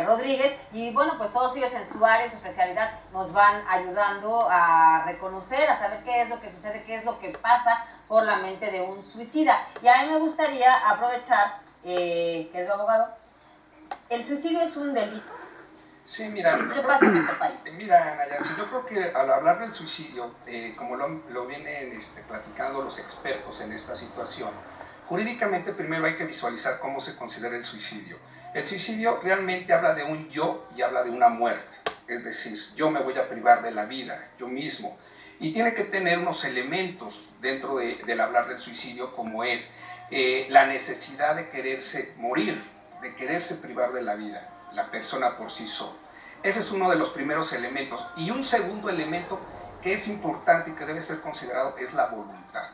Rodríguez, y bueno, pues todos ellos en su área, en su especialidad, nos van ayudando a reconocer, a saber qué es lo que sucede, qué es lo que pasa por la mente de un suicida. Y a mí me gustaría aprovechar, querido abogado, ¿el suicidio es un delito? Sí, mira, ¿Qué pasa en nuestro país? Mira, Nayansi, yo creo que al hablar del suicidio, como lo vienen platicando los expertos en esta situación, jurídicamente primero hay que visualizar cómo se considera el suicidio. El suicidio realmente habla de un yo y habla de una muerte, es decir, yo me voy a privar de la vida, yo mismo, y tiene que tener unos elementos dentro del hablar del suicidio, como es la necesidad de quererse morir, de quererse privar de la vida, la persona por sí sola. Ese es uno de los primeros elementos. Y un segundo elemento que es importante y que debe ser considerado es la voluntad.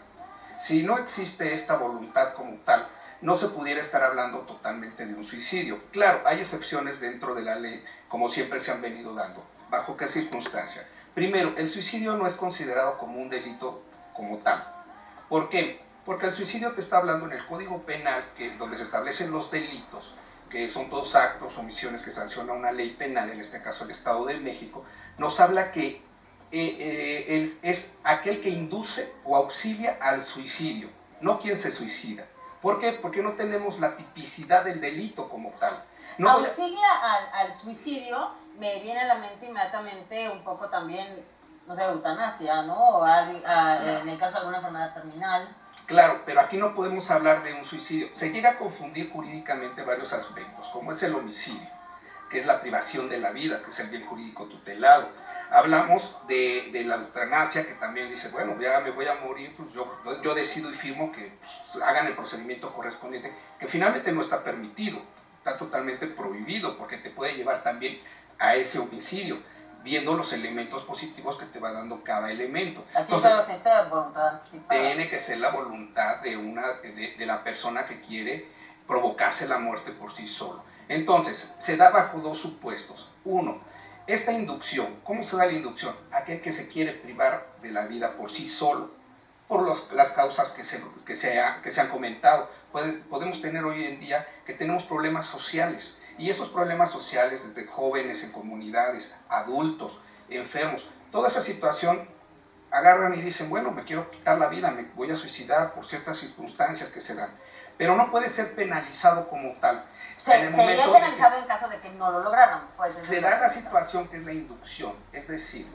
Si no existe esta voluntad como tal, no se pudiera estar hablando totalmente de un suicidio. Claro, hay excepciones dentro de la ley, como siempre se han venido dando. ¿Bajo qué circunstancia? Primero, el suicidio no es considerado como un delito como tal. ¿Por qué? Porque el suicidio te está hablando en el Código Penal, donde se establecen los delitos, que son todos actos, omisiones que sanciona una ley penal, en este caso el Estado de México, nos habla que es aquel que induce o auxilia al suicidio, no quien se suicida. ¿Por qué? Porque no tenemos la tipicidad del delito como tal. No auxilia al suicidio, me viene a la mente inmediatamente un poco también, no sé, eutanasia, ¿no? En el caso de alguna enfermedad terminal. Claro, pero aquí no podemos hablar de un suicidio. Se llega a confundir jurídicamente varios aspectos, como es el homicidio, que es la privación de la vida, que es el bien jurídico tutelado. Hablamos de la eutanasia, que también dice, bueno, ya me voy a morir, pues yo decido y firmo que pues, hagan el procedimiento correspondiente, que finalmente no está permitido, está totalmente prohibido, porque te puede llevar también a ese homicidio, viendo los elementos positivos que te va dando cada elemento. Aquí entonces, solo existe voluntad anticipada. Tiene que ser la voluntad de la persona que quiere provocarse la muerte por sí solo. Entonces, se da bajo dos supuestos. Uno, esta inducción. ¿Cómo se da la inducción? Aquel que se quiere privar de la vida por sí solo, por las causas que se han comentado. Podemos tener hoy en día que tenemos problemas sociales, y esos problemas sociales, desde jóvenes en comunidades, adultos, enfermos, toda esa situación agarran y dicen, bueno, me quiero quitar la vida, me voy a suicidar por ciertas circunstancias que se dan, pero no puede ser penalizado como tal. Sería penalizado en caso de que no lo lograran. Pues, se da la situación que es la inducción, es decir,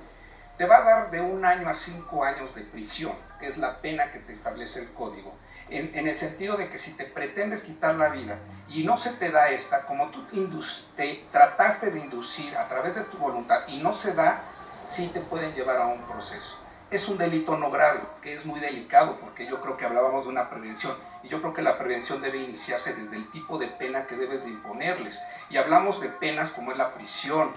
te va a dar de 1 año a 5 años de prisión, que es la pena que te establece el código, en el sentido de que si te pretendes quitar la vida y no se te da esta, como tú te trataste de inducir a través de tu voluntad y no se da, sí te pueden llevar a un proceso. Es un delito no grave, que es muy delicado, porque yo creo que hablábamos de una prevención, y yo creo que la prevención debe iniciarse desde el tipo de pena que debes de imponerles, y hablamos de penas como es la prisión,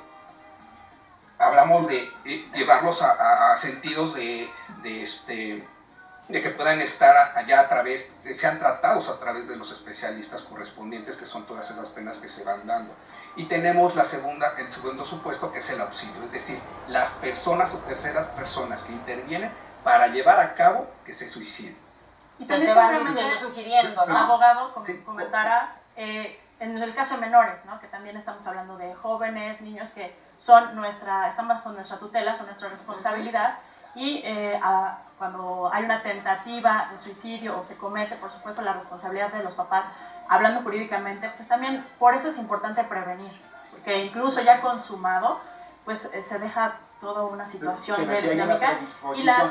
hablamos de llevarlos a sentidos de que puedan estar allá a través, sean tratados a través de los especialistas correspondientes, que son todas esas penas que se van dando. Y tenemos el segundo supuesto, que es el auxilio, es decir, las personas o terceras personas que intervienen para llevar a cabo que se suiciden. Y también te van diciendo, sugiriendo, ¿no? Abogado, como sí, comentarás, en el caso de menores, ¿no? Que también estamos hablando de jóvenes, niños que están bajo nuestra tutela, son nuestra responsabilidad, y cuando hay una tentativa de suicidio o se comete, por supuesto, la responsabilidad de los papás, hablando jurídicamente, pues también por eso es importante prevenir, porque incluso ya consumado, pues se deja toda una situación de dinámica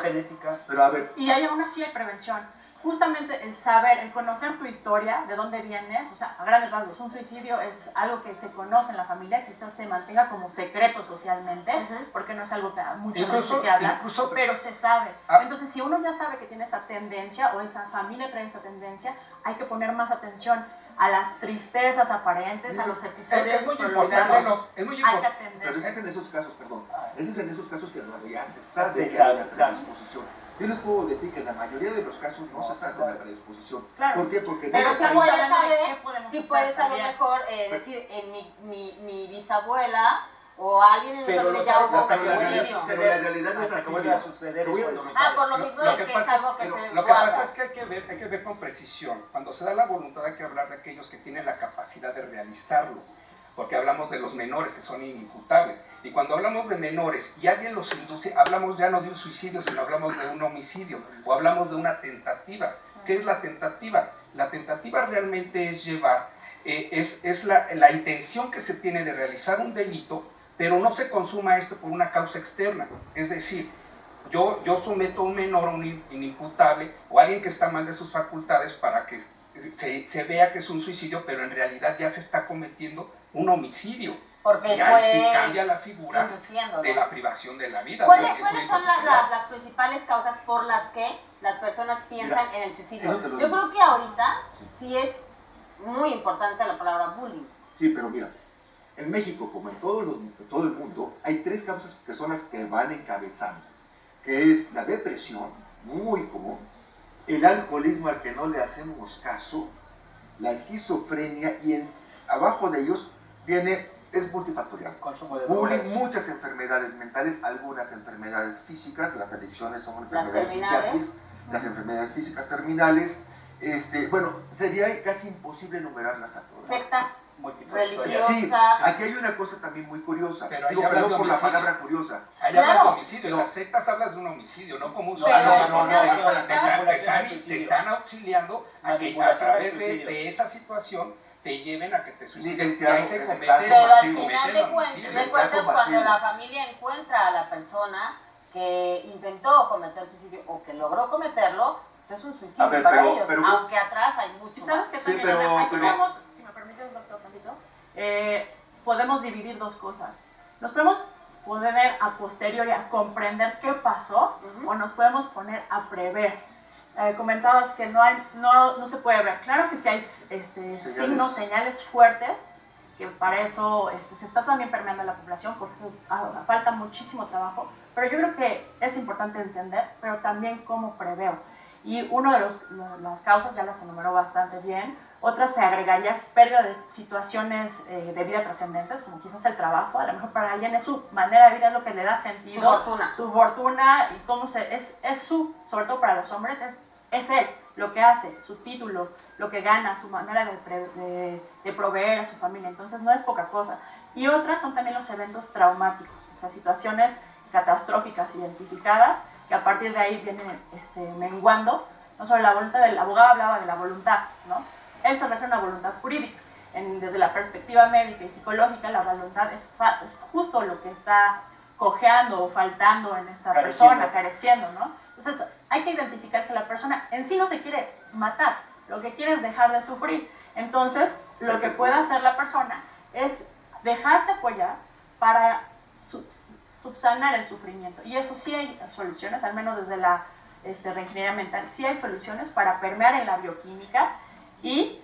genética. Pero a ver. Y aún así hay prevención. Justamente el saber, el conocer tu historia, de dónde vienes, o sea, a grandes rasgos, un suicidio es algo que se conoce en la familia, quizás se mantenga como secreto socialmente, porque no es algo que muchas veces se quiere hablar, pero se sabe. Entonces, si uno ya sabe que tiene esa tendencia, o esa familia trae esa tendencia, hay que poner más atención a las tristezas aparentes, a los episodios prolongados. Es muy importante. Hay que atender. Pero ese es en esos casos, perdón, ese es en esos casos que ya se sabe que hay una predisposición. Yo les puedo decir que en la mayoría de los casos no se sabe la predisposición. Claro. ¿Por qué? Porque pero sí puedes saber, sí puedes a lo mejor decir, en mi bisabuela o alguien en mi familia ya hubo suicidio. Pero la realidad no es así. Por lo mismo de que es algo que se Lo que pasa es que hay que ver con precisión. Cuando se da la voluntad hay que hablar de aquellos que tienen la capacidad de realizarlo. porque hablamos de los menores que son inimputables. Y cuando hablamos de menores y alguien los induce, hablamos ya no de un suicidio, sino hablamos de un homicidio o hablamos de una tentativa. ¿Qué es la tentativa? La tentativa realmente es llevar, es la intención que se tiene de realizar un delito, pero no se consuma esto por una causa externa. Es decir, yo someto a un menor, a un inimputable o a alguien que está mal de sus facultades para que se vea que es un suicidio, pero en realidad ya se está cometiendo un homicidio. Porque ya fue sí cambia la figura induciendo, de ¿no? la privación de la vida. ¿Cuáles son las principales causas por las que las personas piensan en el suicidio? Yo creo que ahorita sí es muy importante la palabra bullying. Sí, pero mira, en México, como en todo el mundo, hay 3 causas que son las que van encabezando, que es la depresión, muy común, el alcoholismo al que no le hacemos caso, la esquizofrenia y abajo de ellos es multifactorial. Consumo de Bullying, drogas. muchas enfermedades mentales, algunas enfermedades físicas, las adicciones son enfermedades terminales. psiquiátricas, las enfermedades físicas terminales. Bueno, sería casi imposible enumerarlas a todas. Sectas Multifactorial. Sí, religiosas. aquí hay una cosa también muy curiosa. Pero ahí Digo, hablas perdón de por la homicidio. palabra curiosa. Ahí Claro. hablas de homicidio, en No. las sectas hablas de un homicidio, no como un No, suicidio. no, Te están auxiliando a que a través de esa situación te lleven a que te suicides. Y Licenciado, ahí se en el comete, caso Pero al se final comete de el homicidio. cuentas, caso cuando masivo. la familia encuentra a la persona que intentó cometer suicidio o que logró cometerlo, pues es un suicidio A ver, para pero- ellos, pero- aunque atrás hay mucho Y sabes más. que Sí, también, pero- aquí pero- podemos, si me permites, doctor, tantito, podemos dividir 2 cosas. Nos podemos poner a posteriori a comprender qué pasó, o nos podemos poner a prever. Comentabas que no se puede ver. Claro que sí hay signos, señales fuertes, que para eso se está también permeando la población, porque falta muchísimo trabajo, pero yo creo que es importante entender, pero también cómo preveo. Y una de las causas ya las enumeró bastante bien. Otras se agregaría es pérdida de situaciones de vida trascendentes, como quizás el trabajo. A lo mejor para alguien es su manera de vida, es lo que le da sentido. Su fortuna. Su fortuna y cómo sobre todo para los hombres, es él, lo que hace, su título, lo que gana, su manera de proveer a su familia. Entonces no es poca cosa. Y otras son también los eventos traumáticos, o sea, situaciones catastróficas identificadas, que a partir de ahí vienen menguando, no solo la voluntad del abogado, hablaba de la voluntad, ¿no? Él se refiere a una voluntad jurídica. Desde la perspectiva médica y psicológica, la voluntad es justo lo que está cojeando o faltando en esta persona, careciendo, ¿no? Entonces, hay que identificar que la persona en sí no se quiere matar, lo que quiere es dejar de sufrir. Entonces, lo que puede hacer la persona es dejarse apoyar para subsanar el sufrimiento. Y eso sí hay soluciones, al menos desde la reingeniería mental, sí hay soluciones para permear en la bioquímica y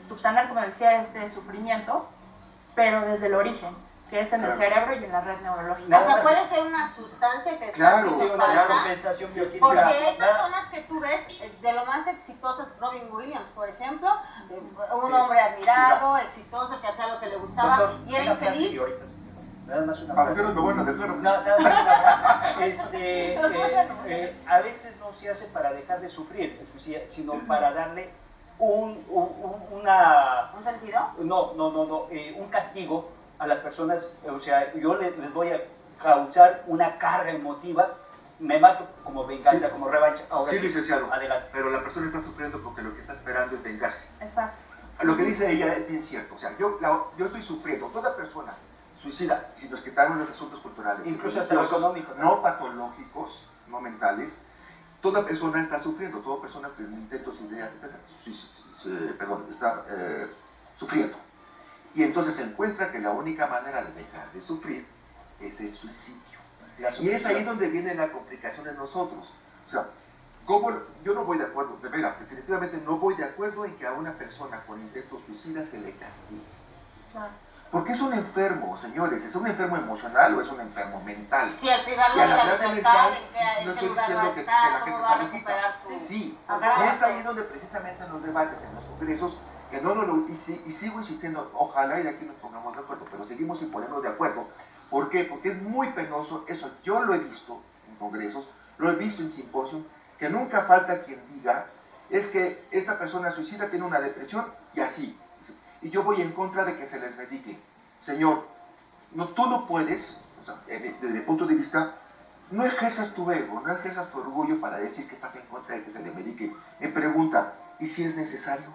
subsanar, como decía, este sufrimiento, pero desde el origen, que es en el cerebro y en la red neurológica. O sea, puede ser una sustancia que está Claro, haciendo una falta. compensación bioquímica. Porque hay personas que tú ves de lo más exitosas, Robin Williams, por ejemplo, un hombre admirado, exitoso, que hacía lo que le gustaba Doctor, y era una frase infeliz. y ahorita, nada más una Para frase. hacerlo bueno, déjalo. Nada más una frase. A veces no se hace para dejar de sufrir el suicidio, sino para darle un sentido? un castigo a las personas. O sea, yo les voy a causar una carga emotiva, me mato como venganza, Sí. como revancha. Ahora Sí, licenciado. adelante. Pero la persona está sufriendo porque lo que está esperando es vengarse. Exacto. Lo que dice ella es bien cierto. O sea, yo estoy sufriendo. Toda persona suicida, si nos quitamos los asuntos culturales, Incluso hasta lo religiosos, económico, no patológicos, no mentales, toda persona está sufriendo. Toda persona que intentos, ideas, etc. Está sufriendo. Y entonces se encuentra que la única manera de dejar de sufrir es el suicidio. Y es ahí donde viene la complicación en nosotros. O sea, yo no voy de acuerdo, de veras, definitivamente no voy de acuerdo en que a una persona con intentos suicidas se le castigue. Claro. Porque es un enfermo, señores, ¿es un enfermo emocional o es un enfermo mental? Sí, al privarlo Y a de la parte libertad, mental, en no qué estoy lugar va a diciendo que estar, la cómo gente va a está loquita. recuperar su... Sí, Ajá. y es ahí donde precisamente en los debates, en los congresos, que y sigo insistiendo, ojalá y de aquí nos pongamos de acuerdo, pero seguimos sin ponernos de acuerdo. ¿Por qué? Porque es muy penoso, eso yo lo he visto en congresos, lo he visto en simposios, que nunca falta quien diga, es que esta persona suicida tiene una depresión y así, y yo voy en contra de que se les medique. Señor, no, tú no puedes, o sea, desde mi punto de vista, no ejerzas tu ego, no ejerzas tu orgullo para decir que estás en contra de que se le medique. Me pregunta, ¿y si es necesario?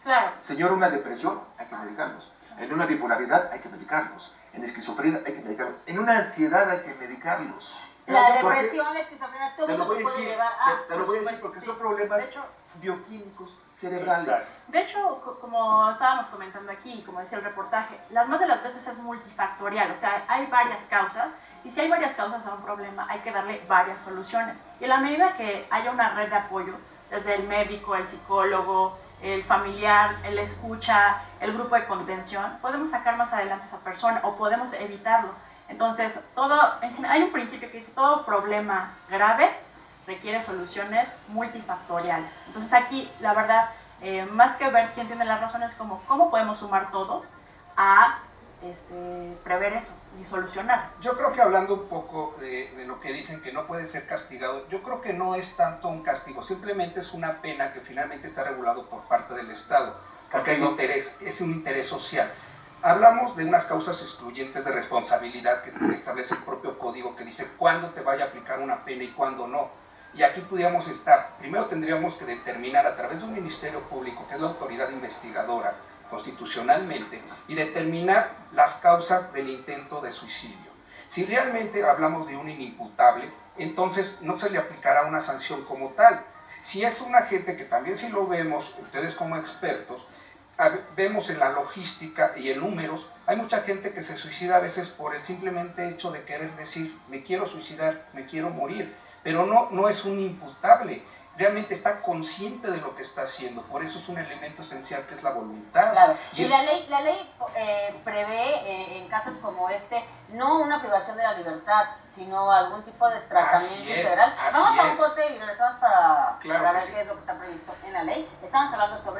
Claro. Señor, una depresión hay que medicarlos. En una bipolaridad hay que medicarlos. En esquizofrenia hay que medicarlos. En una ansiedad hay que medicarlos. La Porque depresión, la esquizofrenia, todo te lo eso voy te a puede decir, llevar a... te lo voy a decir porque son problemas De hecho, bioquímicos cerebrales. Exacto. De hecho, como estábamos comentando aquí, como decía el reportaje, las más de las veces es multifactorial, o sea, hay varias causas, y si hay varias causas a un problema, hay que darle varias soluciones. Y en la medida que haya una red de apoyo, desde el médico, el psicólogo, el familiar, el escucha, el grupo de contención, podemos sacar más adelante a esa persona o podemos evitarlo. Entonces, hay un principio que dice, todo problema grave requiere soluciones multifactoriales. Entonces aquí, la verdad, más que ver quién tiene las razones, como cómo podemos sumar todos a prever eso y solucionar. Yo creo que hablando un poco de lo que dicen que no puede ser castigado, yo creo que no es tanto un castigo, simplemente es una pena que finalmente está regulado por parte del Estado, porque hay un interés, es un interés social. Hablamos de unas causas excluyentes de responsabilidad que establece el propio código, que dice cuándo te vaya a aplicar una pena y cuándo no. Y aquí pudiéramos estar, primero tendríamos que determinar a través de un ministerio público, que es la autoridad investigadora constitucionalmente, y determinar las causas del intento de suicidio. Si realmente hablamos de un inimputable, entonces no se le aplicará una sanción como tal. Si es un agente que también, si lo vemos, ustedes como expertos, vemos en la logística y en números, hay mucha gente que se suicida a veces por el simplemente hecho de querer decir, me quiero suicidar, me quiero morir, pero no es un imputable, realmente está consciente de lo que está haciendo, por eso es un elemento esencial que es la voluntad. Claro. Y la ley prevé en casos como este no una privación de la libertad, sino algún tipo de tratamiento integral. Vamos a un corte y regresamos para ver qué es lo que está previsto en la ley. Estamos hablando sobre